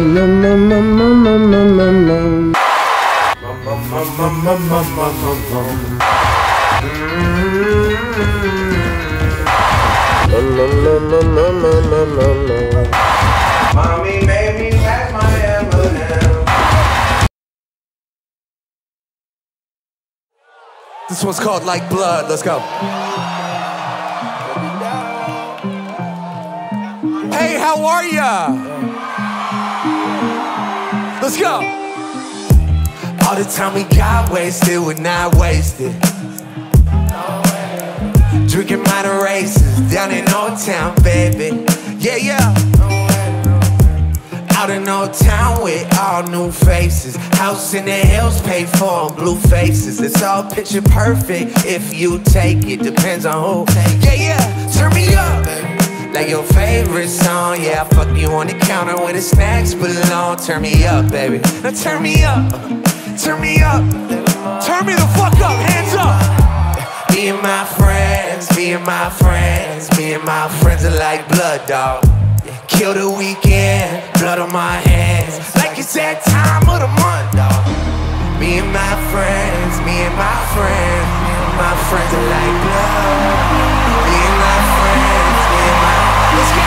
Mommy made me pack my M&M. This one's called Like Blood. Let's go. Hey, how are ya? Let's go. All the time we got wasted, we're not wasted. Drinking minor races down in Old Town, baby. Yeah, yeah. Out in Old Town with all new faces. House in the hills paid for on blue faces. It's all picture perfect if you take it. Depends on who. Yeah, yeah. Turn me up, baby. Like your favorite song. Yeah, I fuck you on the counter where the snacks belong. Turn me up, baby. Now turn me up. Turn me up. Turn me the fuck up. Hands up. Me and my friends, me and my friends, me and my friends are like blood, dog. Kill the weekend, blood on my hands, like it's that time of the month, dog. Me and my friends, me and my friends, me and my friends are like blood. Me and my friends, me and my, let's go.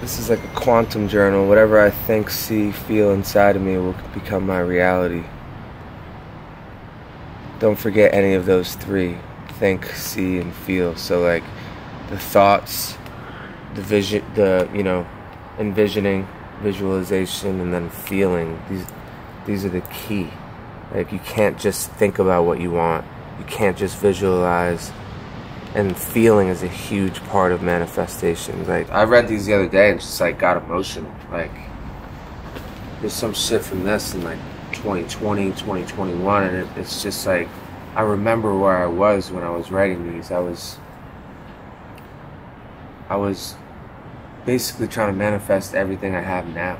This is like a quantum journal. Whatever I think, see, feel inside of me will become my reality. Don't forget any of those three: think, see, and feel. So like the thoughts, the vision, envisioning, visualization, and then feeling. These are the key. Like you can't just think about what you want. You can't just visualize. And feeling is a huge part of manifestation. Like I read these the other day and just like got emotional. Like there's some shit from this in like 2020, 2021, and it's just like I remember where I was when I was writing these. I was basically trying to manifest everything I have now.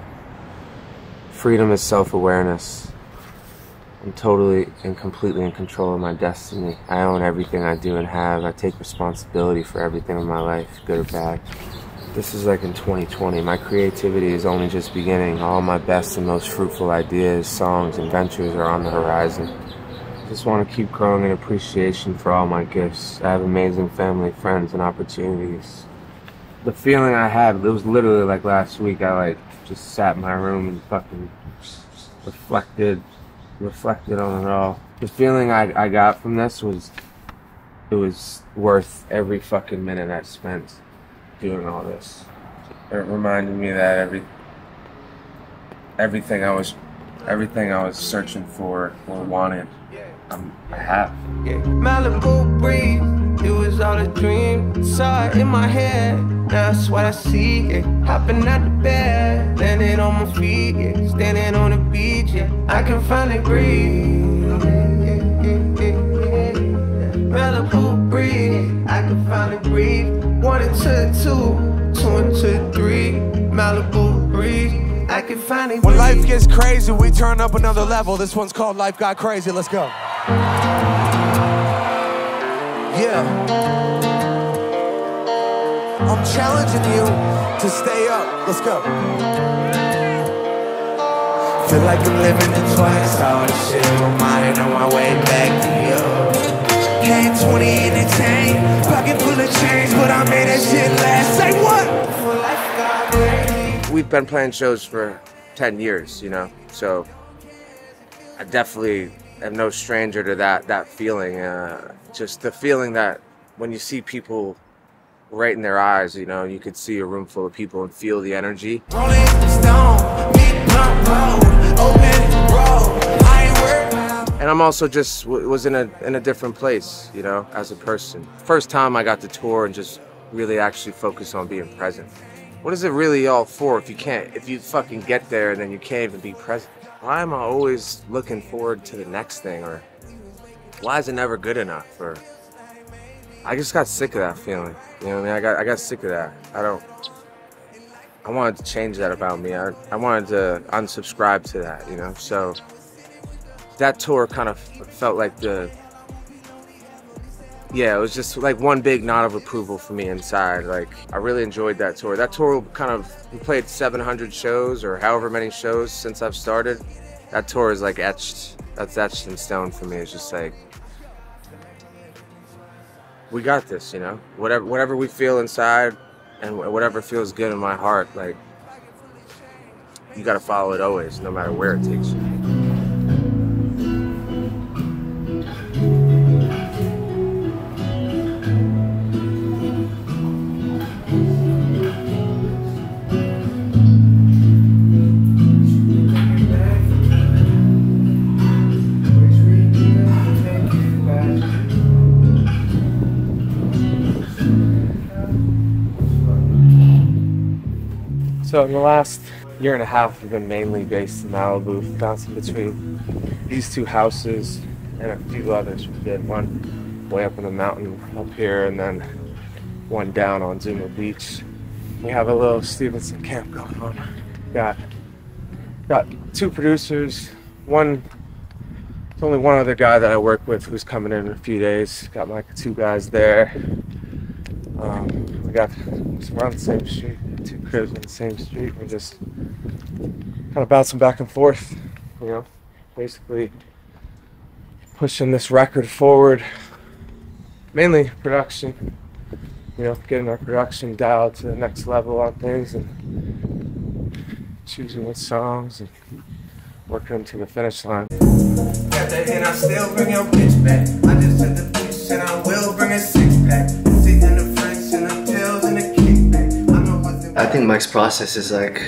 Freedom is self-awareness. I'm totally and completely in control of my destiny. I own everything I do and have. I take responsibility for everything in my life, good or bad. This is like in 2020. My creativity is only just beginning. All my best and most fruitful ideas, songs, and ventures are on the horizon. Just want to keep growing in appreciation for all my gifts. I have amazing family, friends, and opportunities. The feeling I had, it was literally like last week. I like just sat in my room and fucking reflected on it all. The feeling I got from this was, it was worth every fucking minute I spent doing all this. It reminded me that everything I was searching for or wanted, I have. Yeah. Malibu breeze, it was all a dream. Saw it in my head, now that's what I see. Yeah. Hopping out the bed, landing on my feet. Yeah. Standing on the beach, yeah. I can finally breathe. Malibu breeze, I can finally breathe. 1 into the 2, 2 into the 3. Malibu breeze, I can finally breathe. When life gets crazy, we turn up another level. This one's called Life Got Crazy. Let's go. Yeah. I'm challenging you to stay up. Let's go. Feel like I'm living in twice. All this shit in my mind on my way back to you. Had 20 in the tank, pocket full of change, but I made that shit last. Say what? We've been playing shows for 10 years, you know, so I definitely am no stranger to that feeling. Just the feeling that when you see people right in their eyes, you know, you could see a room full of people and feel the energy. Rolling Stone, big pump road, open road. And I'm also just was in a different place, you know, as a person. First time I got to tour and just really actually focus on being present. What is it really all for if you fucking get there and then you can't even be present? Why am I always looking forward to the next thing? Or why is it never good enough? Or I just got sick of that feeling. You know what I mean? I got sick of that. I wanted to change that about me. I wanted to unsubscribe to that, you know? So that tour kind of felt like the yeah, it was just like one big nod of approval for me inside. Like, I really enjoyed that tour. That tour kind of, we played 700 shows or however many shows since I've started. That tour is like etched, that's etched in stone for me. It's just like, we got this, you know? Whatever we feel inside and whatever feels good in my heart, like, you gotta follow it always, no matter where it takes you. So in the last year and a half, we've been mainly based in Malibu, bouncing between these two houses and a few others. We did one way up in the mountain up here and then one down on Zuma Beach. We have a little Stevenson camp going on. Got two producers. There's only one other guy that I work with who's coming in a few days. Got like two guys there. We're on the same street, two cribs on the same street. We're just kind of bouncing back and forth, you know, basically pushing this record forward. Mainly production, you know, getting our production dialed to the next level on things and choosing what songs and working them to the finish line. Got the hit, I still bring your bitch back. I just took the bitch and I will bring a six-pack. Sitting in the French and the pills and the kickback. I know what's in. I think Mike's process is like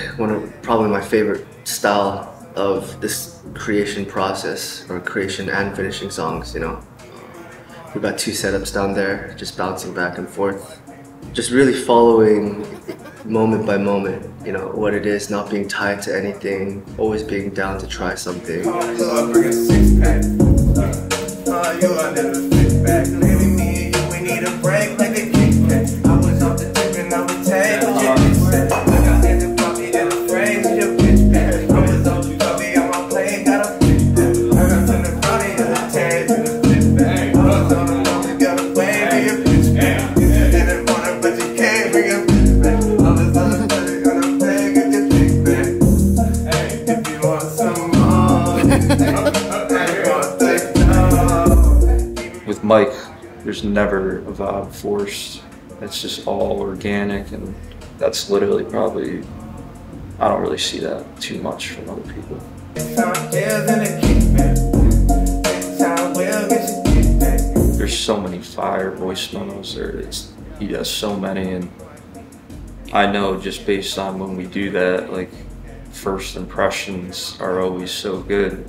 probably my favorite style of this creation process, or creation and finishing songs, you know. We've got two setups down there, just bouncing back and forth. Just really following moment by moment, you know, what it is, not being tied to anything, always being down to try something. I'll bring a six-pack. You are never fit back. Maybe me and you, we need a break like a kickback. I was off the tip and I would take what you just said. I got in the puppy and afraid of your bitch back. I was off the puppy on my plane, got a bitch back. I got in the body of the tag and the flip back. I was on the phone, got away with your bitch back. You didn't want it, but you can't bring your bitch back. I was on the puppy on the plane, get your bitch back. Hey, if you want some more, with Mike, there's never a vibe forced. It's just all organic, and that's literally probably, I don't really see that too much from other people. There's so many fire voice memos there. He does so many, and I know just based on when we do that, like, first impressions are always so good,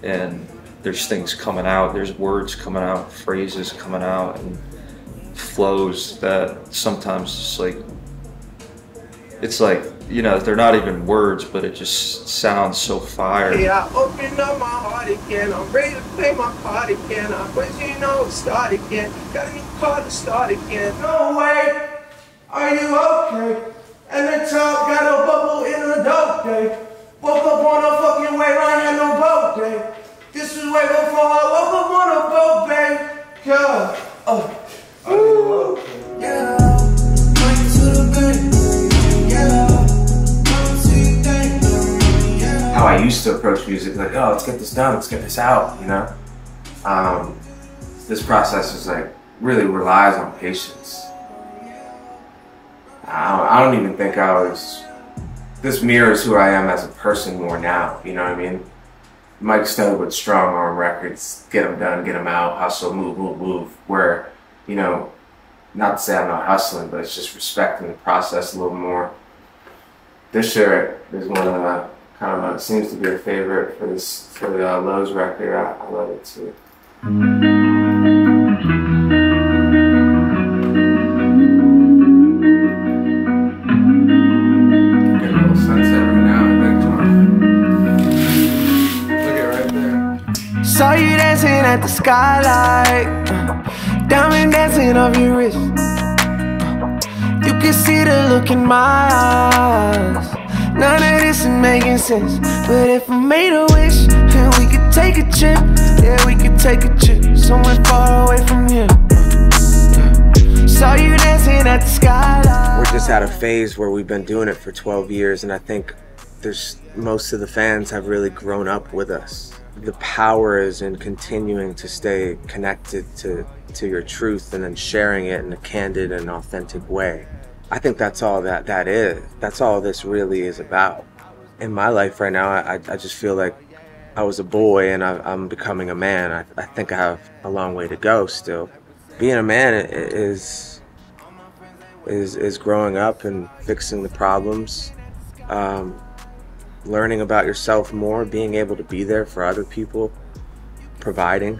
and there's things coming out, there's words coming out, phrases coming out, and flows that sometimes it's like, you know, they're not even words, but it just sounds so fire. Yeah, I open up my heart again. I'm ready to play my part again. I'm ready to start again. Got a new car to start again. No way, are you okay? And the top got a bubble in the dope day. Woke up on a fucking way, I had no boat day. This was way before I woke up on a boat, babe. God, are you okay? Yeah. How I used to approach music, like, oh, let's get this done, let's get this out, you know? This process is like, really relies on patience. I don't even think this mirrors who I am as a person more now, you know what I mean? Mike started with strong arm records, get them done, get them out, hustle, move, move, move, where, you know, not to say I'm not hustling, but it's just respecting the process a little more. This shirt is one of the, kind of seems to be a favorite for the Lowe's record. I love it too. Get a little sunset every now and then, Jon. Look at right there. Saw you dancing at the skylight, diamond dancing off your wrist. You can see the look in my eyes. None of this is making sense, but if I made a wish, then we could take a trip. Yeah, we could take a trip somewhere far away from here. Saw you dancing at the skyline. We're just at a phase where we've been doing it for 12 years, and I think most of the fans have really grown up with us. The power is in continuing to stay connected to your truth and then sharing it in a candid and authentic way. I think that's all that is. That's all this really is about. In my life right now, I just feel like I was a boy and I'm becoming a man. I think I have a long way to go still. Being a man is growing up and fixing the problems, learning about yourself more, being able to be there for other people, providing,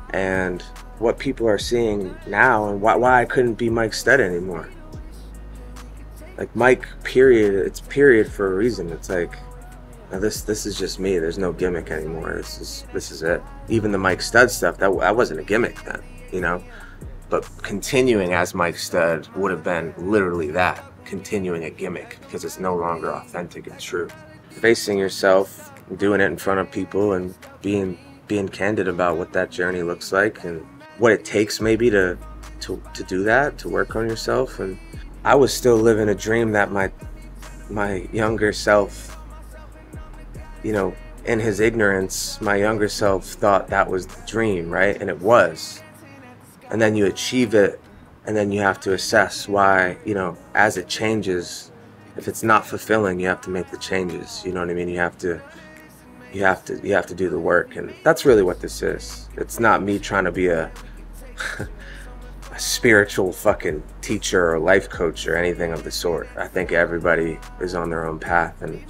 and what people are seeing now and why I couldn't be Mike Stead anymore. Like Mike, period, it's period for a reason. It's like, now this is just me. There's no gimmick anymore. This is it. Even the Mike Stead stuff, that wasn't a gimmick then, you know? But continuing as Mike Stead would have been literally that, continuing a gimmick, because it's no longer authentic and true. Facing yourself, doing it in front of people, and being candid about what that journey looks like and what it takes maybe to do that, to work on yourself. And I was still living a dream that my younger self, you know, in his ignorance, my younger self thought that was the dream, right? And it was. And then you achieve it, and then you have to assess why, you know, as it changes, if it's not fulfilling, you have to make the changes. You know what I mean? You have to do the work, and that's really what this is. It's not me trying to be a spiritual fucking teacher or life coach or anything of the sort. I think everybody is on their own path, and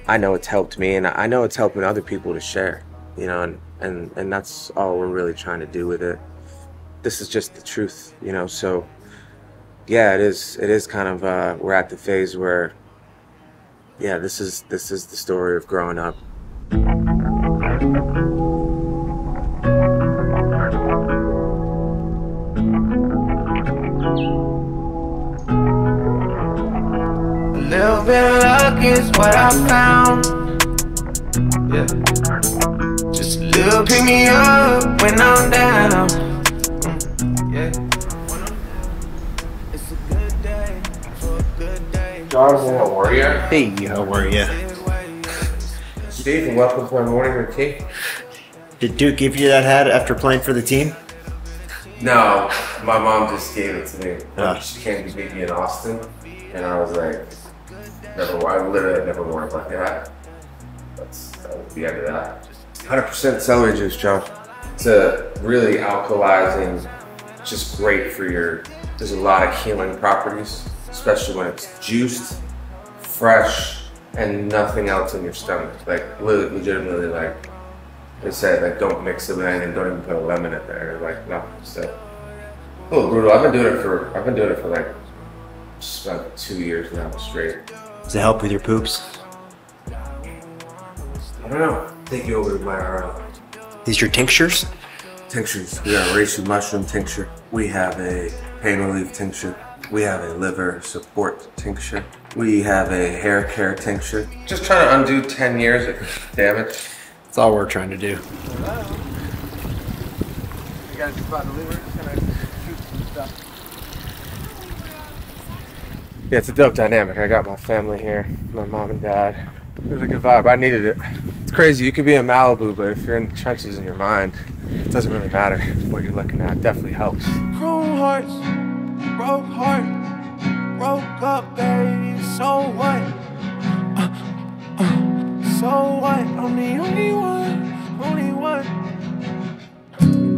I know it's helped me, and I know it's helping other people to share, you know, and that's all we're really trying to do with it. This is just the truth, you know. So yeah, it is kind of we're at the phase where, yeah, this is the story of growing up. A little bit of luck is what I found. Yeah. Just a little pick me up when I'm down. Yeah. It's a good day for a good day. Jon, how are you? Hey, how are you? Steve, and welcome to my morning routine. Did Duke give you that hat after playing for the team? No, my mom just gave it to me. Ah. She came to meet me in Austin, and I was like, I literally never worn a bucket hat. That was the end of that. 100% celery juice, Jon. It's a really alkalizing, just great for there's a lot of healing properties, especially when it's juiced, fresh, and nothing else in your stomach. Like, legitimately, like, they say, like, don't mix it with anything, don't even put a lemon in there. Like, no, it's a little brutal. I've been doing it for like, just about 2 years now, straight. Does it help with your poops? I don't know. Take you over to my These your tinctures? tinctures. We have a reishi mushroom tincture. We have a pain relief tincture. We have a liver support tincture. We have a hair care tincture. Just trying to undo 10 years of damage. That's all we're trying to do. Hello. You guys about to leave? We're just gonna shoot some stuff. Yeah, it's a dope dynamic. I got my family here, my mom and dad. It was a good vibe. I needed it. It's crazy. You could be in Malibu, but if you're in the trenches in your mind, it doesn't really matter what you're looking at. It definitely helps. Chrome hearts, broke heart, broke up, baby. So what? So what? I'm the only one, only one.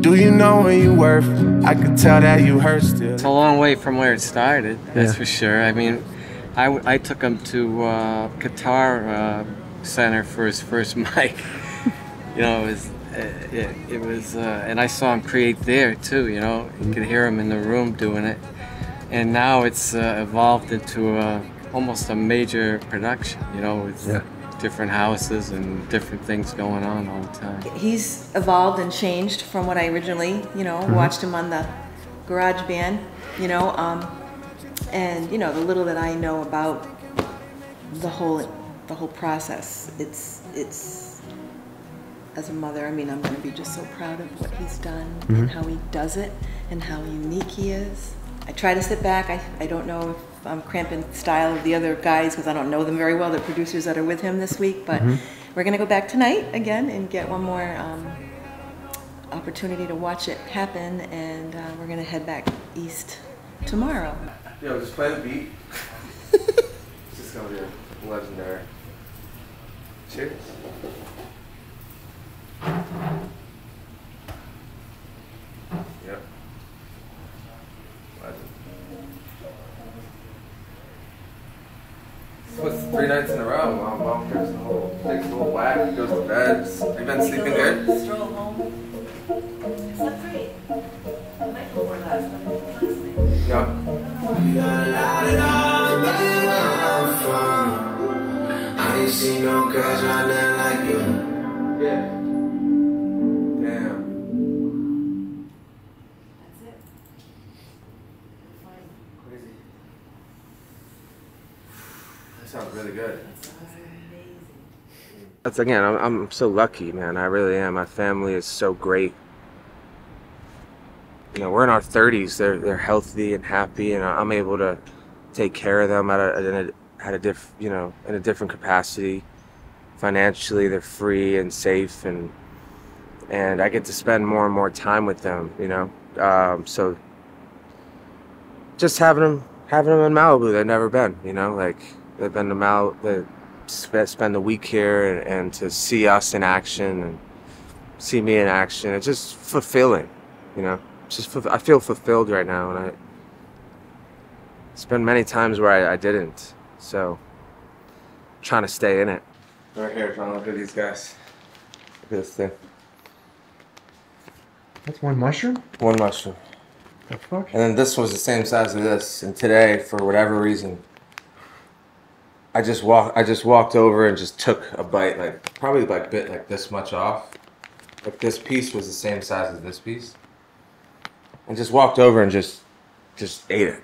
Do you know what you worth? I could tell that you hurt still. It's a long way from where it started, that's for sure. I mean, I took him to Guitar Center for his first mic. You know, it was, and I saw him create there too. You know, you could hear him in the room doing it, and now it's evolved into almost a major production. You know, with different houses and different things going on all the time. He's evolved and changed from what I originally, you know, watched him on the Garage Band, you know, and you know, the little that I know about the whole process, it's as a mother, I mean, I'm going to be just so proud of what he's done and how he does it and how unique he is. I try to sit back. I don't know if I'm cramping style of the other guys because I don't know them very well, the producers that are with him this week, but we're going to go back tonight again and get one more opportunity to watch it happen, and we're going to head back east tomorrow. Yo, just play the beat. It's just going to be legendary. Cheers. Yep. Legend. So it's 3 nights in a row. Mom takes the whole whack, goes to bed. Have you been sleeping good? Stroll home. It's not great. I might go more last night. I ain't seen no girls around there like you. Yeah. Damn. That's it. Crazy. That sounds really good. That's again, I'm so lucky, man. I really am. My family is so great. You know, we're in our 30s. They're healthy and happy, and I'm able to take care of them in a different capacity. Financially, they're free and safe, and I get to spend more and more time with them. You know, so just having them in Malibu, they've never been. You know, like they've been to Malibu. Spend the week here and to see us in action and see me in action. It's just fulfilling, you know. I feel fulfilled right now, and it's been many times where I didn't. So, I'm trying to stay in it. Right here, John. Look at these guys. Look at this thing. That's one mushroom? One mushroom. The fuck? And then this was the same size as this. And today, for whatever reason, I just walked over and just took a bite, probably bit like this much off. Like this piece was the same size as this piece. And just walked over and just ate it.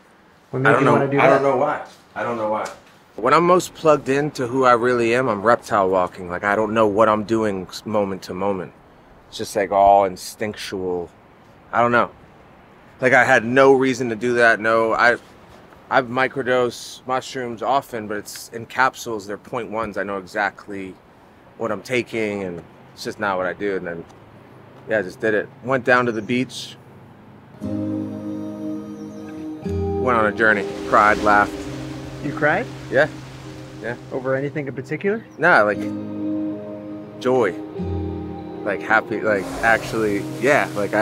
What made you want to do that? I don't know why. I don't know why. When I'm most plugged into who I really am, I'm reptile walking. Like I don't know what I'm doing moment to moment. It's just like all instinctual. I don't know. Like I had no reason to do that. No, I've microdosed mushrooms often, but it's in capsules. They're 0.1s. I know exactly what I'm taking, and it's just not what I do. And then, yeah, I just did it. Went down to the beach. Went on a journey. Cried, laughed. You cried? Yeah. Yeah. Over anything in particular? Nah, like joy. Like happy, like actually, yeah, like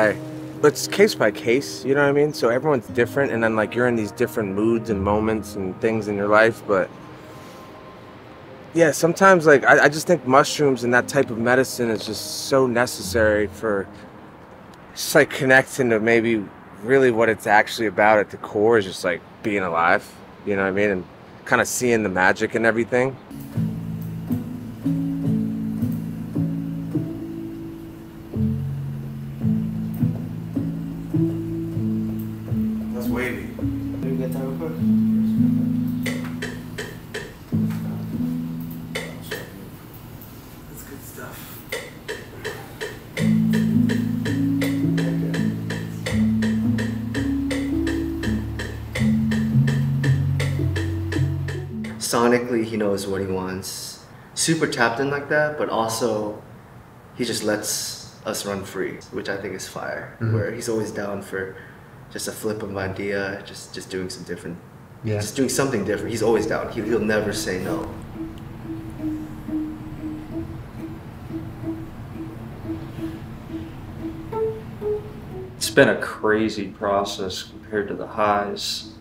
it's case by case, you know what I mean? So everyone's different, and then like you're in these different moods and moments and things in your life, but yeah, sometimes like I just think mushrooms and that type of medicine is just so necessary for just like connecting to maybe really what it's actually about at the core is just like being alive, you know what I mean? And kind of seeing the magic and everything. That's wavy. Can you get that real quick? That's good stuff. Sonically, he knows what he wants. Super tapped in like that, but also he just lets us run free, which I think is fire. Where he's always down for just a flip of an idea, just doing some different, just doing something different. He's always down. He'll never say no. It's been a crazy process compared to the highs,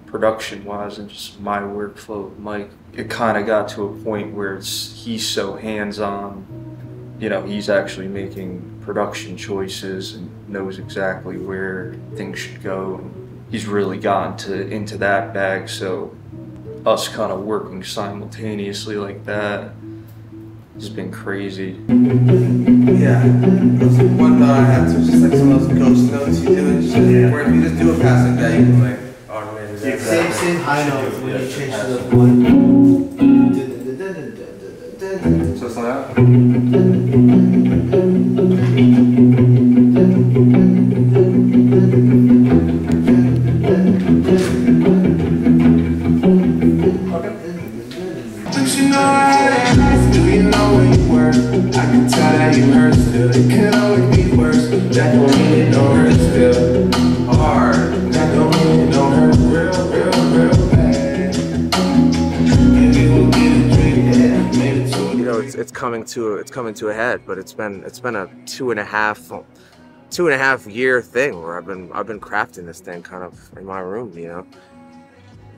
production-wise, and just my workflow with Mike. It kind of got to a point where he's so hands-on, you know, he's actually making production choices and knows exactly where things should go. And he's really gotten into that bag, so us kind of working simultaneously like that has been crazy. Yeah, one thought I had was just like some of those ghost notes you do, and just where if you just do it past like that, you can like automate it. Same high note when you change to the one. So slow down. Don't you know how that hurts? Do you know where you were? I can tell that you hurt still. It could always be worse. That don't mean it don't hurt still. Hard. That don't mean it don't hurt real bad. Maybe we'll get a drink, yeah. Made it to a You know, it's coming to a head, but it's been a 2.5 year thing where I've been crafting this thing kind of in my room, you know.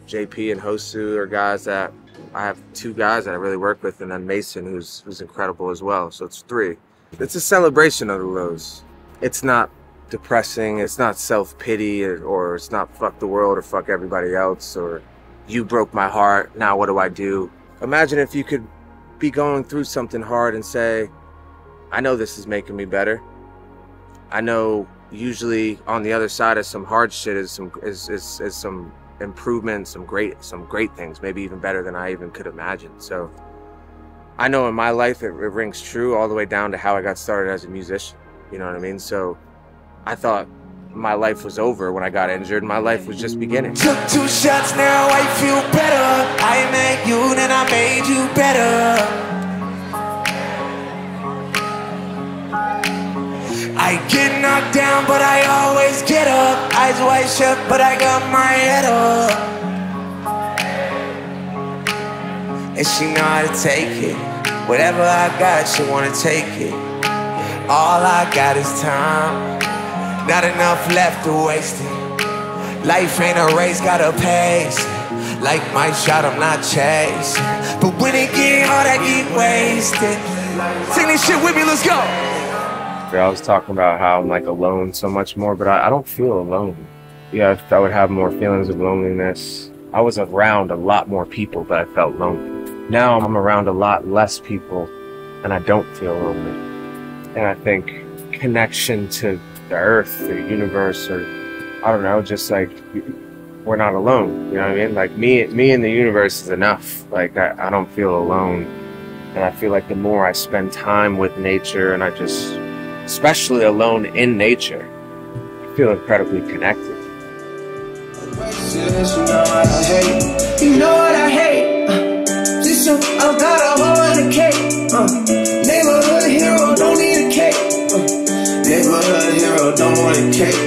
JP and Hosu are guys that I have 2 guys that I really work with, and then Mason, who's incredible as well. So it's 3. It's a celebration of the lows. It's not depressing. It's not self-pity, or it's not fuck the world or fuck everybody else, or you broke my heart, now what do I do? Imagine if you could be going through something hard and say, I know this is making me better. I know usually on the other side of some hard shit is some improvement, some great things, maybe even better than I even could imagine. So I know in my life it rings true all the way down to how I got started as a musician. You know what I mean? So I thought my life was over when I got injured. My life was just beginning. Took 2 shots, now I feel better. I met you, then I made you better. I get knocked down, but I always get up. Eyes wide shut, but I got my head up. And she know how to take it. Whatever I got, she wanna take it. All I got is time. Not enough left to waste it. Life ain't a race, gotta pace it. Like my shot, I'm not chasing. But when it get hard, I get wasted. Sing this shit with me, let's go. I was talking about how I'm like alone so much more, but I don't feel alone. Yeah, I would have more feelings of loneliness. I was around a lot more people, but I felt lonely. Now I'm around a lot less people, and I don't feel lonely. And I think connection to the earth, the universe, or I don't know, just like we're not alone. You know what I mean? Like me and the universe is enough. Like I don't feel alone, and I feel like the more I spend time with nature, and I just, especially alone in nature, I feel incredibly connected. You know what I hate? I got a hole in the cake. Neighborhood hero don't need a cake. Neighborhood hero don't want a cake.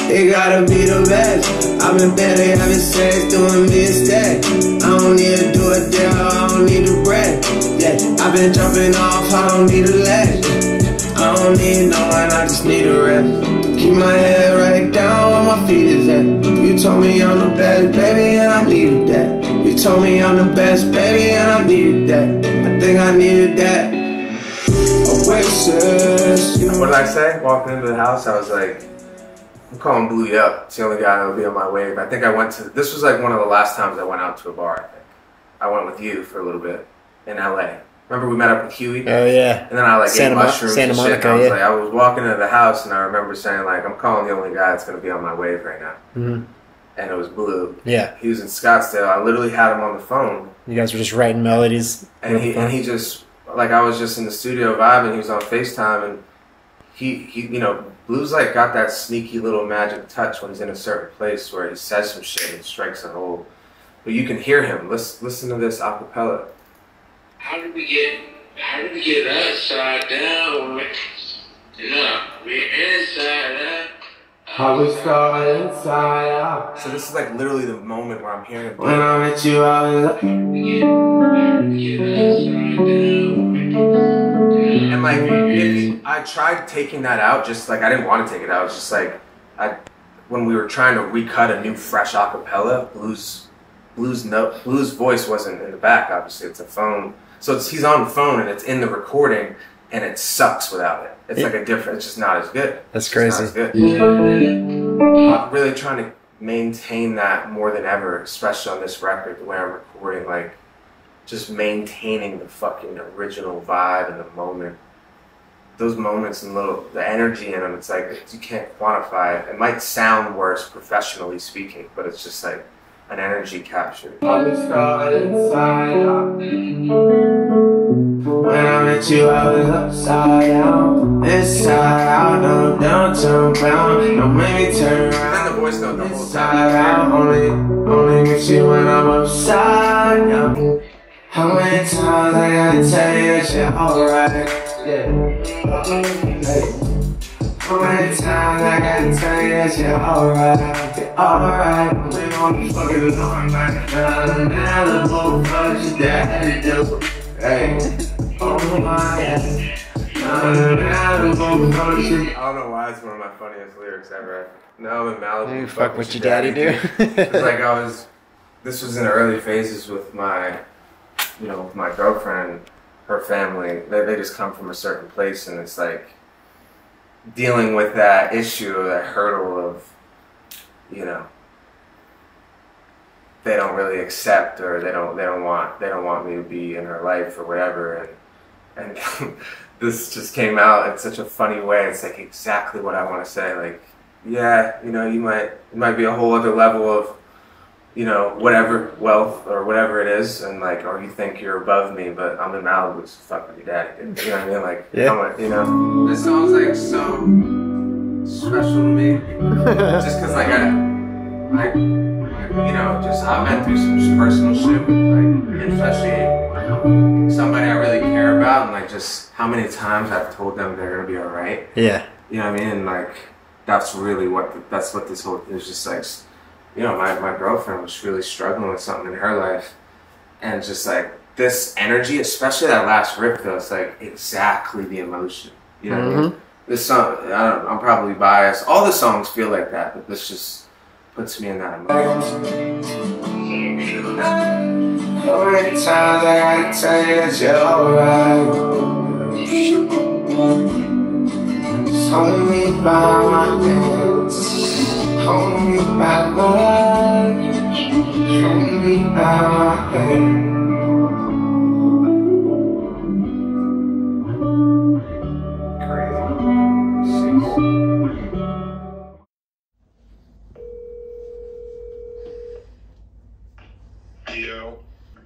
It gotta be the best. I've been better having sex, doing me instead. I don't need to do it there, I don't need the bread. Yeah, I've been jumping off, I don't need a ledge. I don't need no one, I just need a rest. Keep my head right down where my feet is at. You told me I'm the best, baby, and I needed that. You told me I'm the best, baby, and I needed that. I think I needed that. Oasis. What did I say? Walking into the house, I was like, I'm calling Bluey up. It's the only guy that'll be on my wave. I think I went to, this was like one of the last times I went out to a bar, I think. I went with you for a little bit in LA. Remember we met up with Huey? Oh yeah. And then I like ate mushrooms Santa and shit. Monica, And I was yeah. like, I was walking into the house and I remember saying like, I'm calling the only guy that's gonna be on my wave right now. Mm-hmm. And it was Blue. Yeah. He was in Scottsdale. I literally had him on the phone. You guys were just writing melodies. And he just, like I was just in the studio vibing, he was on FaceTime, and he you know, Blue's like got that sneaky little magic touch when he's in a certain place where he says some shit and strikes a hole. But you can hear him. Listen to this a cappella. How did we get upside down? Yeah, we inside out. How we start inside out. So this is like literally the moment where I'm hearing it. When I met you, I was like, and like, I tried taking that out, just like I didn't want to take it out. It's just like when we were trying to recut a new fresh acapella, Blue's voice wasn't in the back. Obviously, it's a phone, so he's on the phone and it's in the recording, and it sucks without it. It's like a different. It's just not as good. That's crazy. Not as good. I'm really trying to maintain that more than ever, especially on this record, the way I'm recording, like just maintaining the fucking original vibe and the moment. Those moments and the energy in them, it's like you can't quantify it. It might sound worse professionally speaking, but it's just like an energy capture. how we start inside out. When I met you, I was upside down. Inside out, no downtown bound. Don't make me turn around. And then the voice note the whole Inside time. out, only miss you when I'm upside alright, yo. How many times I gotta tell you that you're alright? Yeah. Hey. How many times I gotta tell you that you're alright? You're alright. We gon' fucking on like Malibu, what your daddy do? Hey. Oh my. I don't know why it's one of my funniest lyrics ever. No, I'm in Malibu. You fuck what your daddy do? It's like this was in the early phases with my, with my girlfriend, her family. They just come from a certain place, and it's like dealing with that issue, that hurdle of, they don't really accept, or they don't want me to be in her life or whatever, and this just came out in such a funny way. It's like exactly what I want to say. Like, yeah, it might be a whole other level of, whatever wealth or whatever it is, and like, or you think you're above me, but I'm in Malibu, so fuck with your daddy. You know what I mean? Like, yeah. This song's like so special to me, just because like I've been through some personal shit with like, especially somebody I really care about, and like just how many times I've told them they're gonna be alright. Yeah. You know what I mean? And like that's really what this whole is just like. My girlfriend was really struggling with something in her life, and just like this energy, especially that last riff, though, it's like exactly the emotion. You know what I mean? This song, I'm probably biased. All the songs feel like that, but this just puts me in that emotion. How many times I gotta tell you that you're alright? Just hold me by my hands. Hold me by my hold me by my hand.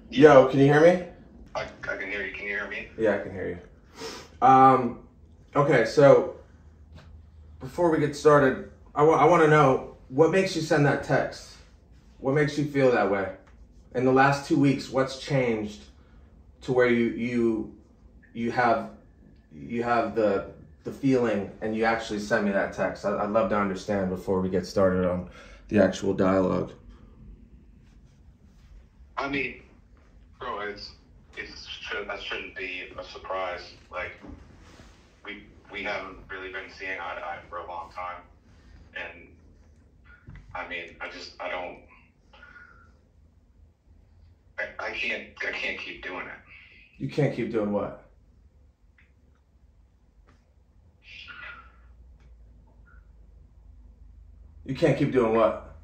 Yo, can you hear me? I can hear you. Can you hear me? Yeah, I can hear you. Okay, so before we get started, I want to know, what makes you send that text? What makes you feel that way? In the last 2 weeks, what's changed to where you have the feeling and you actually send me that text? I'd love to understand before we get started on the actual dialogue. I mean, bro, that shouldn't be a surprise. Like, we haven't really been seeing eye to eye for a long time. And I mean, I can't keep doing it. You can't keep doing what? You can't keep doing what?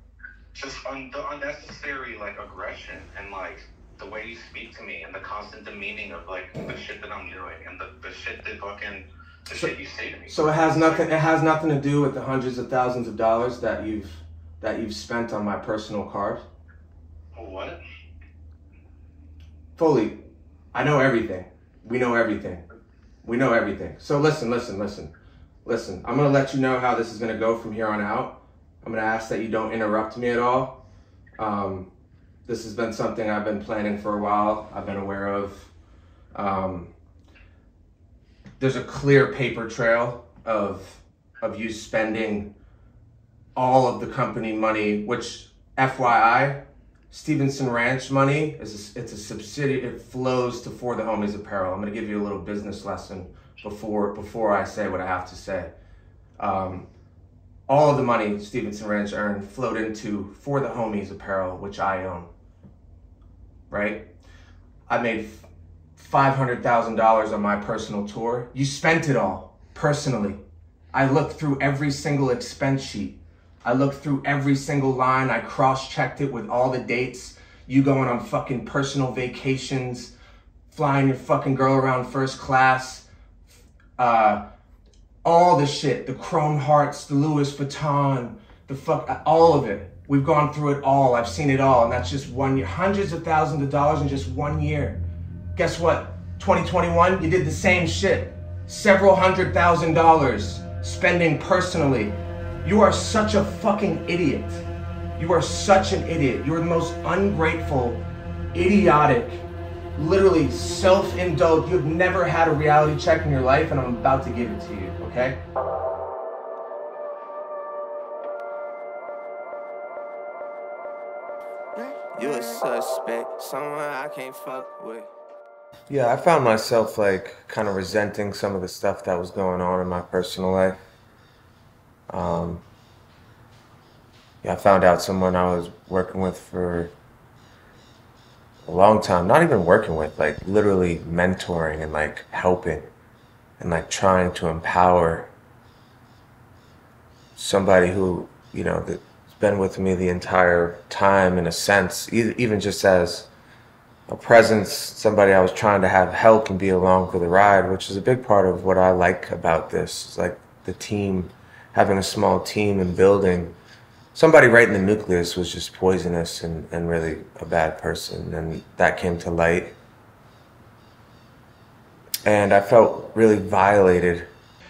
Just the unnecessary like aggression and like the way you speak to me and the constant demeaning of like the shit that I'm doing and the shit that fucking shit you say to me. So it has nothing to do with the hundreds of thousands of dollars that you've spent on my personal card. What? Fully, I know everything. We know everything. We know everything. So listen. I'm gonna let you know how this is gonna go from here on out. I'm gonna ask that you don't interrupt me at all. This has been something I've been planning for a while. I've been aware of. There's a clear paper trail of you spending all of the company money, which, FYI, Stevenson Ranch money it's a subsidiary. It flows to For the Homies Apparel. I'm gonna give you a little business lesson before I say what I have to say. All of the money Stevenson Ranch earned flowed into For the Homies Apparel, which I own. Right? I made $500,000 on my personal tour. You spent it all, personally. I looked through every single expense sheet. I looked through every single line. I cross-checked it with all the dates. You going on fucking personal vacations, flying your fucking girl around first class, all the shit, the Chrome Hearts, the Louis Vuitton, all of it. We've gone through it all. I've seen it all, and that's just 1 year. Hundreds of thousands of dollars in just 1 year. Guess what? 2021, you did the same shit. Several $100,000 spending personally. You are such a fucking idiot. You are such an idiot. You're the most ungrateful idiotic, literally self-indulged. You've never had a reality check in your life, and I'm about to give it to you, okay? You a suspect, someone I can't fuck with. Yeah, I found myself like kind of resenting some of the stuff that was going on in my personal life. Yeah, I found out someone I was working with for a long time, not even working with, like literally mentoring and like helping and like trying to empower somebody who, you know, that's been with me the entire time in a sense, even just as a presence, somebody I was trying to have help and be along for the ride, which is a big part of what I like about this. It's like the team, having a small team and building. Somebody right in the nucleus was just poisonous and really a bad person, and that came to light. And I felt really violated.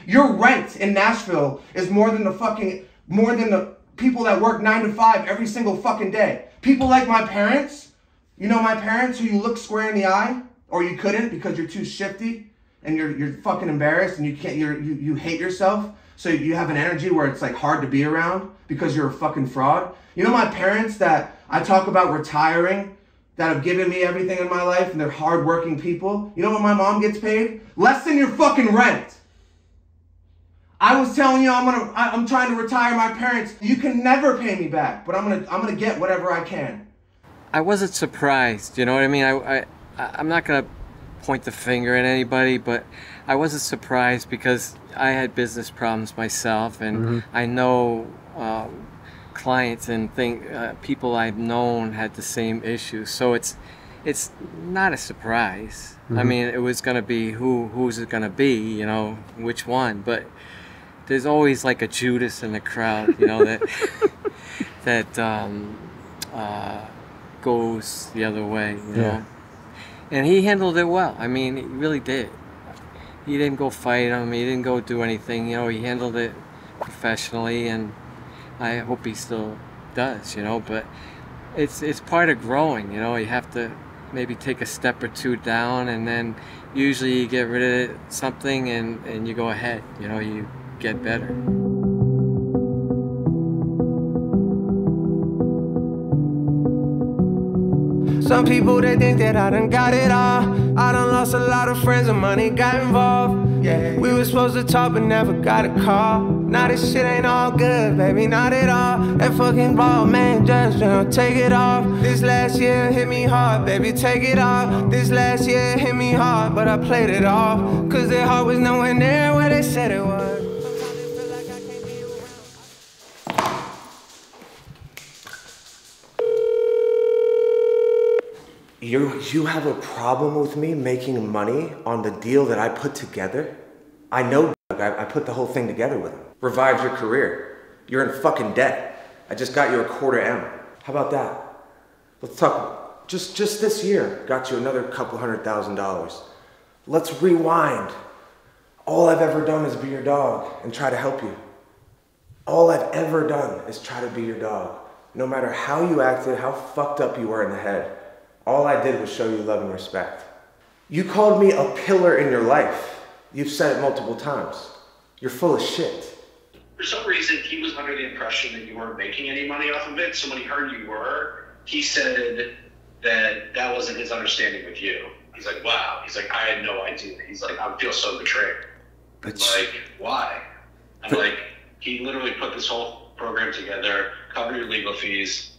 Your rent in Nashville is more than the people that work 9 to 5 every single fucking day. People like my parents, you know, my parents who you look square in the eye, or you couldn't because you're too shifty and you're fucking embarrassed and you hate yourself. So you have an energy where it's like hard to be around because you're a fucking fraud. You know my parents that I talk about retiring, that have given me everything in my life, and they're hardworking people. You know what my mom gets paid? Less than your fucking rent. I was telling you I'm trying to retire my parents. You can never pay me back, but I'm gonna get whatever I can. I wasn't surprised, you know what I mean? I'm not gonna point the finger at anybody, but I wasn't surprised because I had business problems myself, and I know clients and people I've known had the same issues. So it's not a surprise. I mean, it was gonna be who's it gonna be, you know, which one? But there's always like a Judas in the crowd, you know, that goes the other way, you know. And he handled it well. I mean, he really did. He didn't go fight him. He didn't go do anything. You know, he handled it professionally, and I hope he still does. You know, but it's part of growing. You know, you have to maybe take a step or two down, and then usually you get rid of something, and you go ahead. You know, you get better. Some people, they think that I done got it all. I done lost a lot of friends and money got involved. Yeah, we were supposed to talk but never got a call. Now this shit ain't all good, baby, not at all. That fucking ball, man, just take it off. This last year hit me hard, baby, take it off. This last year hit me hard, but I played it off. Cause their heart was nowhere near where they said it was. You have a problem with me making money on the deal that I put together? I know, Doug. I put the whole thing together with him. Revived your career. You're in fucking debt. I just got you a $250,000. How about that? Let's talk. Just this year, got you another couple $100,000. Let's rewind. All I've ever done is be your dog and try to help you. All I've ever done is try to be your dog. No matter how you acted, how fucked up you were in the head. All I did was show you love and respect. You called me a pillar in your life. You've said it multiple times. You're full of shit. For some reason, he was under the impression that you weren't making any money off of it. So when he heard you were, he said that wasn't his understanding with you. He's like, wow. He's like, I had no idea. He's like, I feel so betrayed. I'm like, why? I'm like, he literally put this whole program together, covered your legal fees,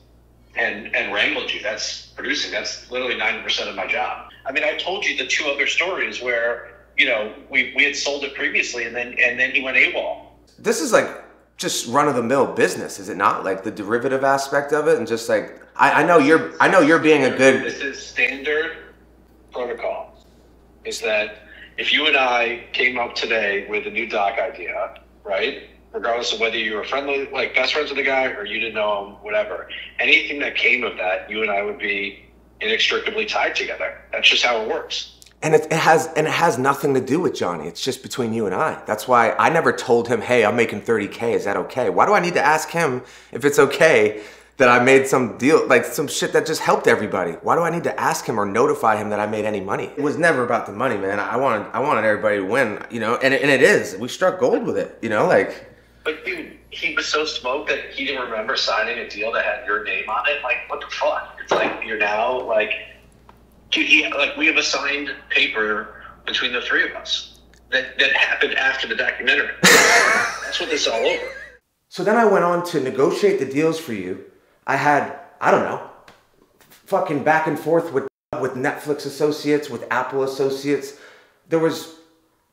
and wrangled you. That's producing. That's literally 90% of my job. I mean, I told you the 2 other stories where, you know, we had sold it previously, and then he went AWOL. This is like just run-of-the-mill business, is it not? Like the derivative aspect of it, and just like I know you're being a good. This is standard protocol. Is that if you and I came up today with a new doc idea, right? Regardless of whether you were friendly, like best friends with the guy, or you didn't know him, whatever. Anything that came of that, you and I would be inextricably tied together. That's just how it works. And it has nothing to do with Johnny. It's just between you and I. That's why I never told him, hey, I'm making $30K. Is that okay? Why do I need to ask him if it's okay that I made some deal, like some shit that just helped everybody. Why do I need to ask him or notify him that I made any money? It was never about the money, man. I wanted everybody to win, you know, and it is. We struck gold with it, you know, like. But dude, he was so smoked that he didn't remember signing a deal that had your name on it. Like, what the fuck? It's like, you're now, like, dude, like, we have a signed paper between the three of us that happened after the documentary. That's what this is all over. So then I went on to negotiate the deals for you. I had, I don't know, fucking back and forth with Netflix associates, with Apple associates. There was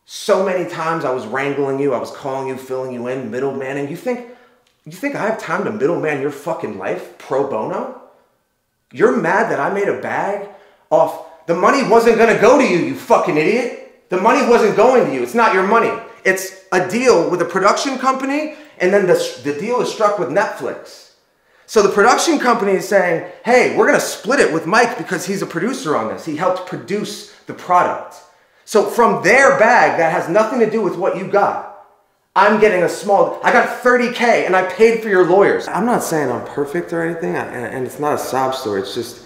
so many times I was wrangling you, I was calling you, filling you in, middlemaning. You think I have time to middleman your fucking life pro bono? You're mad that I made a bag off, the money wasn't gonna go to you, you fucking idiot. The money wasn't going to you, it's not your money. It's a deal with a production company, and then the deal is struck with Netflix. So the production company is saying, hey, we're gonna split it with Mike because he's a producer on this. He helped produce the product. So from their bag that has nothing to do with what you got, I'm getting a small, I got $30K and I paid for your lawyers. I'm not saying I'm perfect or anything, and it's not a sob story. It's just,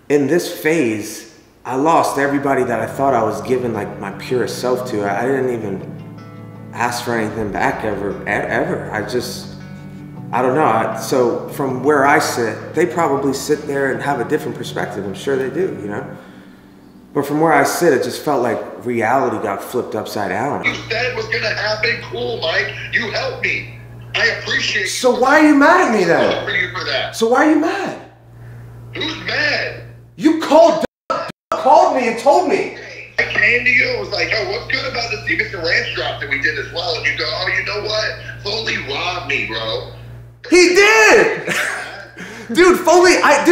in this phase, I lost everybody that I thought I was giving like my purest self to. I didn't even ask for anything back ever. I don't know. So from where I sit, they probably sit there and have a different perspective. I'm sure they do, you know? But from where I sit, it just felt like reality got flipped upside down. You said it was gonna happen. Cool, Mike. You helped me. I appreciate you. So why are you mad at me then? For you for that. So why are you mad? Who's mad? You called me and told me. I came to you and was like, yo, what's good about the Stevenson Ranch drop that we did as well? And you go, oh, you know what? Foley robbed me, bro. He did! Dude, Foley, I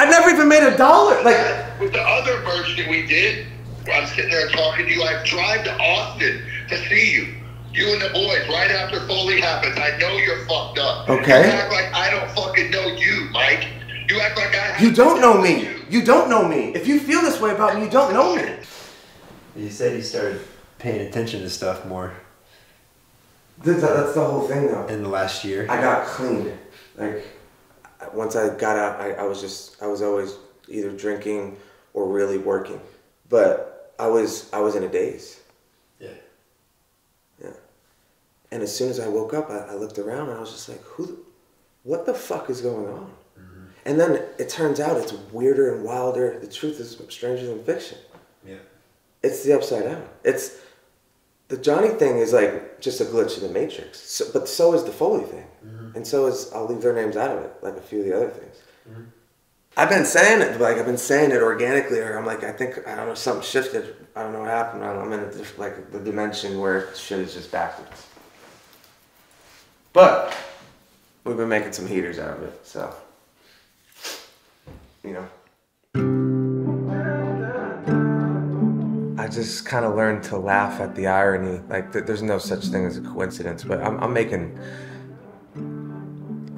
never even made $1. Like, with the other merch that we did, I'm sitting there talking to you. I drive to Austin to see you. You and the boys, right after Foley happens. I know you're fucked up. Okay. You act like I don't fucking know you, Mike. You act like I You don't know me. You don't know me. If you feel this way about me, you don't know me. You said you started paying attention to stuff more. That's the whole thing, though. In the last year. I got clean. Like, once I got out, I was always either drinking or really working. But I was in a daze. Yeah. Yeah. And as soon as I woke up, I looked around and I was just like, what the fuck is going on? Mm-hmm. And then it turns out it's weirder and wilder. The truth is stranger than fiction. Yeah. It's the upside down. The Johnny thing is like just a glitch in the matrix. But so is the Foley thing. Mm-hmm. And so is, I'll leave their names out of it, like a few of the other things. Mm-hmm. I've been saying it organically, or I'm like, I don't know, something shifted. I don't know what happened. I'm in the dimension where shit is just backwards. But we've been making some heaters out of it, so, you know. I just kind of learned to laugh at the irony. Like, there's no such thing as a coincidence, but I'm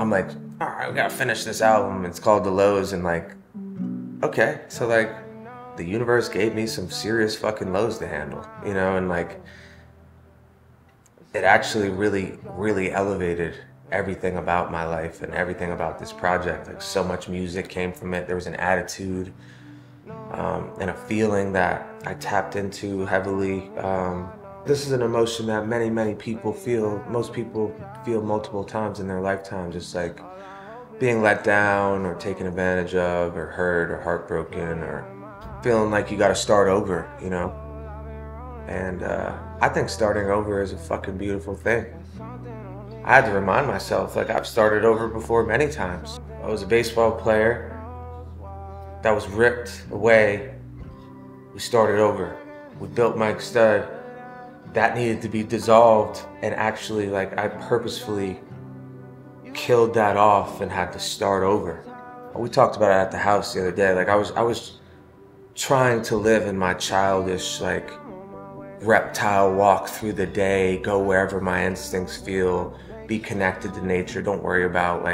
like, all right, we gotta finish this album. It's called The Lows, and like, okay, so like, the universe gave me some serious fucking lows to handle, you know, and like, it actually really, really elevated everything about my life and everything about this project. Like, so much music came from it. There was an attitude and a feeling that I tapped into heavily. This is an emotion that many, many people feel. Most people feel multiple times in their lifetime, just like being let down or taken advantage of or hurt or heartbroken or feeling like you gotta start over, you know? And I think starting over is a fucking beautiful thing. I had to remind myself, like, I've started over before many times. I was a baseball player that was ripped away. We started over. We built Mike Stud. That needed to be dissolved, and actually, like, I purposefully killed that off and had to start over. We talked about it at the house the other day. Like, I was trying to live in my childish, like, reptile walk through the day, go wherever my instincts feel, be connected to nature. Don't worry about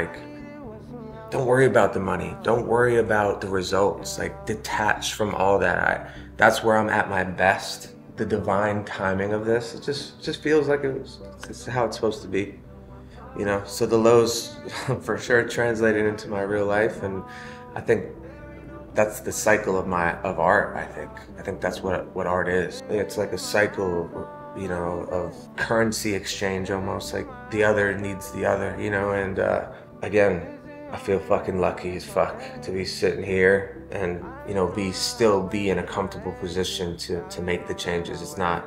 the money. Don't worry about the results. Like, detach from all that. That's where I'm at my best. The divine timing of this, it just feels like it's how it's supposed to be. you know. So the lows for sure translated into my real life, and I think that's the cycle of art. I think that's what art is. It's like a cycle, you know, of currency exchange almost. Like the other needs the other, you know. And again, I feel fucking lucky as fuck to be sitting here and, you know, still be in a comfortable position to make the changes. It's not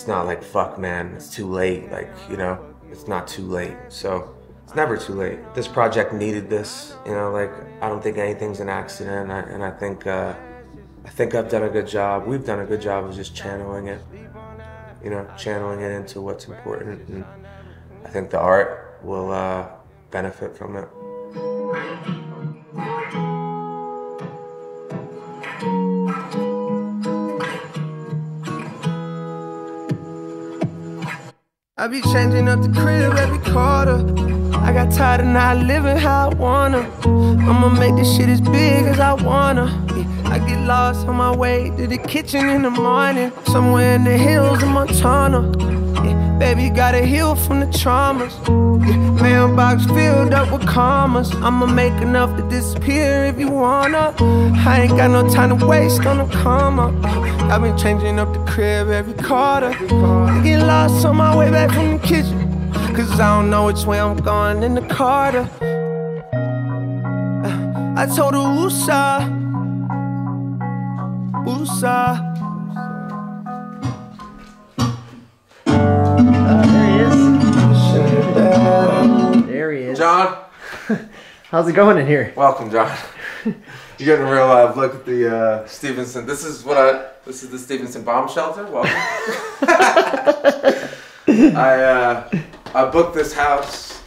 like, fuck man, it's too late. Like, you know, it's not too late. So it's never too late. This project needed this, you know, like, I don't think anything's an accident, and I think I've done a good job. We've done a good job of just channeling it, you know, channeling it into what's important, and I think the art will benefit from it. I be changing up the crib every quarter. I got tired of not living how I wanna. I'ma make this shit as big as I wanna. Yeah, I get lost on my way to the kitchen in the morning. Somewhere in the hills of Montana. Yeah, baby, gotta heal from the traumas. Yeah, mailbox filled up with commas. I'ma make enough to disappear if you wanna. I ain't got no time to waste on a comma. I've been changing up the crib every quarter. I get lost on my way back from the kitchen, cause I don't know which way I'm going in the Carter. I told her, woosah, woosah. There he is. John? How's it going in here? Welcome, John. You're getting a real look at the Stevenson. This is the Stevenson bomb shelter. Welcome. I booked this house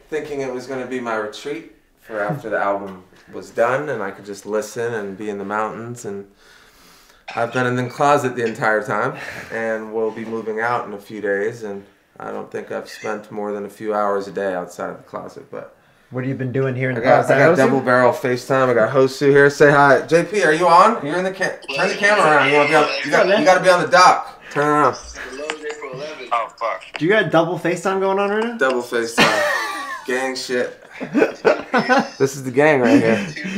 thinking it was going to be my retreat for after the album was done and I could just listen and be in the mountains. And I've been in the closet the entire time, and we'll be moving out in a few days. And I don't think I've spent more than a few hours a day outside of the closet, but. What have you been doing here in the closet? I got double barrel FaceTime. I got Hosu here. Say hi. JP, are you on? You're in the turn the camera around. You got to be on the dock. Turn it around. Oh, fuck. Do you got double FaceTime going on right now? Double FaceTime. Gang shit. This is the gang right here.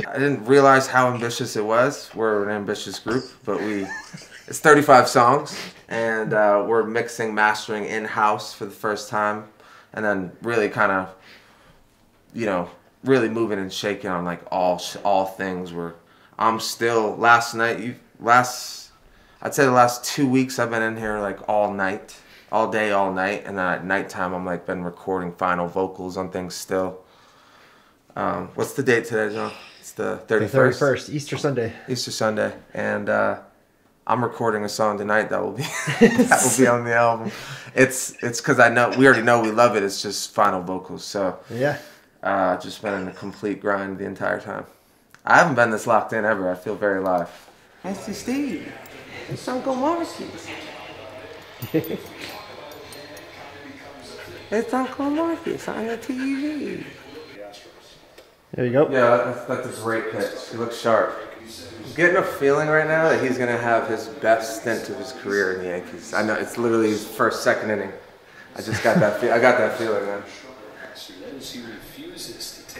I didn't realize how ambitious it was. We're an ambitious group, but it's 35 songs, and we're mixing, mastering in-house for the first time, and then really kind of, you know, really moving and shaking on like all things. I'm still I'd say the last 2 weeks I've been in here like all day, all night, and then at nighttime I'm like been recording final vocals on things still. What's the date today, John? It's the 31st. The 31st, Easter Sunday. Easter Sunday, and I'm recording a song tonight that will be on the album. It's because we already know we love it. It's just final vocals, so yeah. Just been in a complete grind the entire time. I haven't been this locked in ever. I feel very live. That's the Steve. It's Uncle Marcy. It's Uncle Marcus on the TV. There you go. Yeah, that's a great pitch. He looks sharp. I'm getting a feeling right now that he's going to have his best stint of his career in the Yankees. I know, it's literally his second inning. I just got that I got that feeling, man.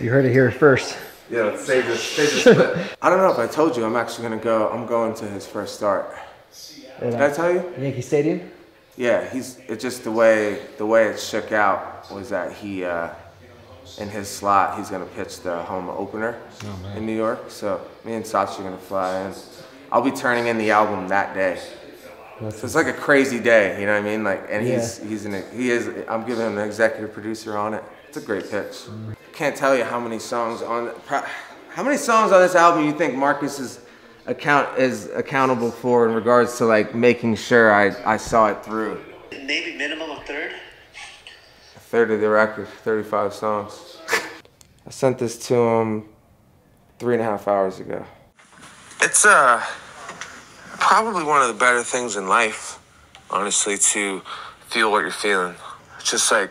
You heard it here first. Yeah, let's save this split. I don't know if I told you, I'm going to his first start. Did I tell you? Yankee Stadium? Yeah, it's just the way it shook out was that he in his slot he's gonna pitch the home opener in New York. So me and Sachi are gonna fly in. I'll be turning in the album that day. So it's like a crazy day, you know what I mean? Like, and I'm giving him an executive producer on it. It's a great pitch. Can't tell you how many songs on this album you think Marcus is accountable for in regards to like making sure I saw it through. Maybe minimum a third? A third of the record, 35 songs. I sent this to him 3.5 hours ago. It's probably one of the better things in life, honestly, to feel what you're feeling. It's just like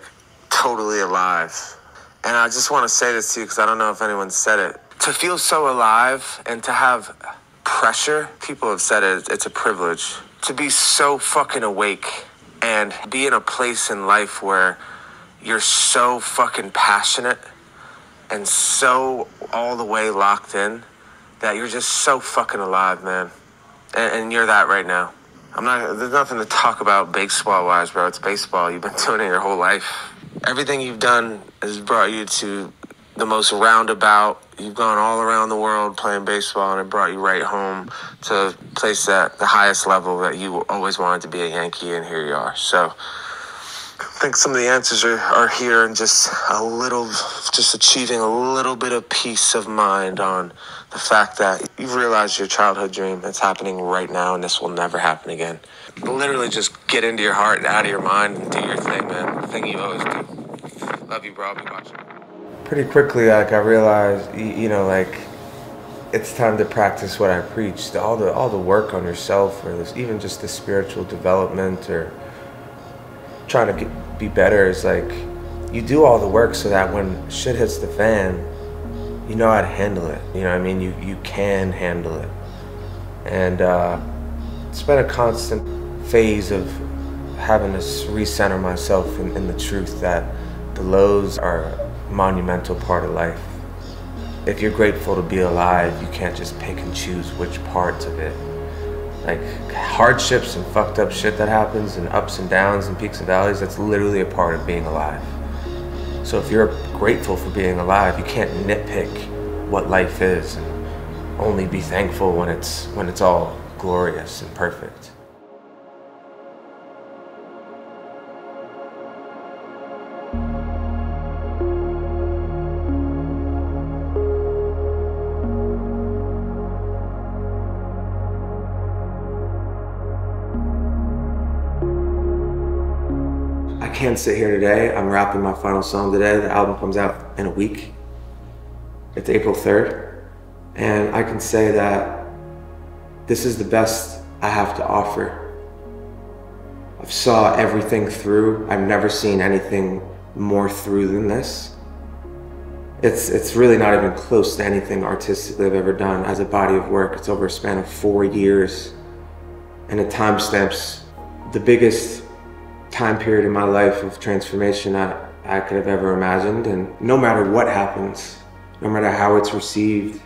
totally alive. And I just want to say this to you because I don't know if anyone said it. To feel so alive and to have pressure, people have said it, it's a privilege. To be so fucking awake and be in a place in life where you're so fucking passionate and so all the way locked in that you're just so fucking alive, man. And you're that right now. There's nothing to talk about baseball-wise, bro. It's baseball. You've been doing it your whole life. Everything you've done has brought you to the most roundabout. You've gone all around the world playing baseball, and it brought you right home to a place at the highest level that you always wanted to be a Yankee, and here you are. So I think some of the answers are here, and just achieving a little bit of peace of mind on the fact that you've realized your childhood dream. It's happening right now, and this will never happen again. Literally just get into your heart and out of your mind and do your thing, man. The thing you always do. Love you, bro. I'll be watching. Pretty quickly, I realized, it's time to practice what I preached. All the work on yourself, or even just the spiritual development, or trying to be better, is you do all the work so that when shit hits the fan, you know how to handle it. You know what I mean? You can handle it. And it's been a constant phase of having to recenter myself in the truth that the lows are a monumental part of life. If you're grateful to be alive, you can't just pick and choose which parts of it. Hardships and fucked up shit that happens, and ups and downs and peaks and valleys, that's literally a part of being alive. So if you're grateful for being alive, you can't nitpick what life is and only be thankful when it's all glorious and perfect. I can't sit here today. I'm rapping my final song today. The album comes out in a week. It's April 3rd. And I can say that this is the best I have to offer. I've saw everything through. I've never seen anything more through than this. It's really not even close to anything artistically I've ever done as a body of work. It's over a span of 4 years. And it timestamps the biggest time period in my life of transformation I could have ever imagined. And no matter what happens, no matter how it's received,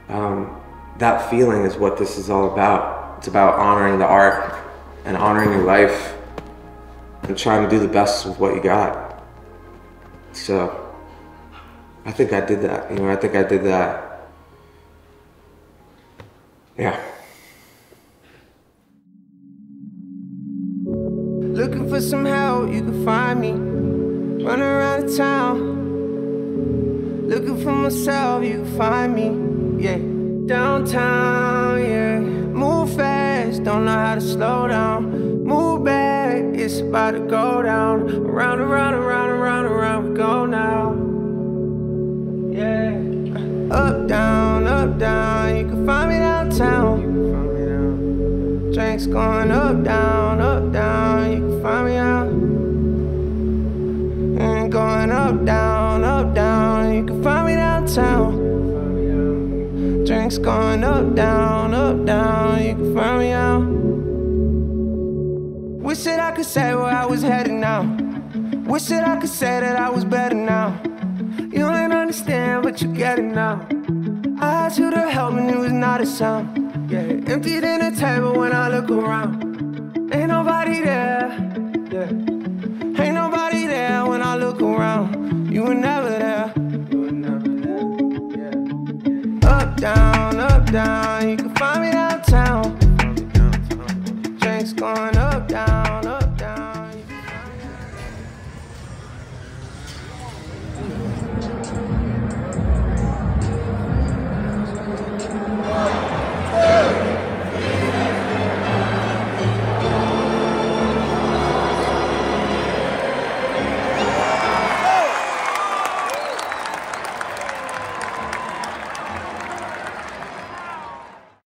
that feeling is what this is all about. It's about honoring the art and honoring your life and trying to do the best with what you got. So I think I did that, I think I did that. Yeah. Looking for some help, you can find me. Running around the town. Looking for myself, you can find me. Yeah. Downtown, yeah. Move fast, don't know how to slow down. Move back, it's about to go down. Around, around, around, around, around we go now. Yeah. Up, down, you can find me downtown. Drinks going up, down, you can find me out. And going up, down, you can find me downtown. Drinks going up, down, you can find me out. Wish that I could say where I was headed now. Wish that I could say that I was better now. You ain't understand, but you get it now. I asked you to help and it was not a sound. Yeah, emptied in the table when I look around. Ain't nobody there, yeah. Ain't nobody there when I look around. You were never there. You were never there, yeah. Up, down, you can find me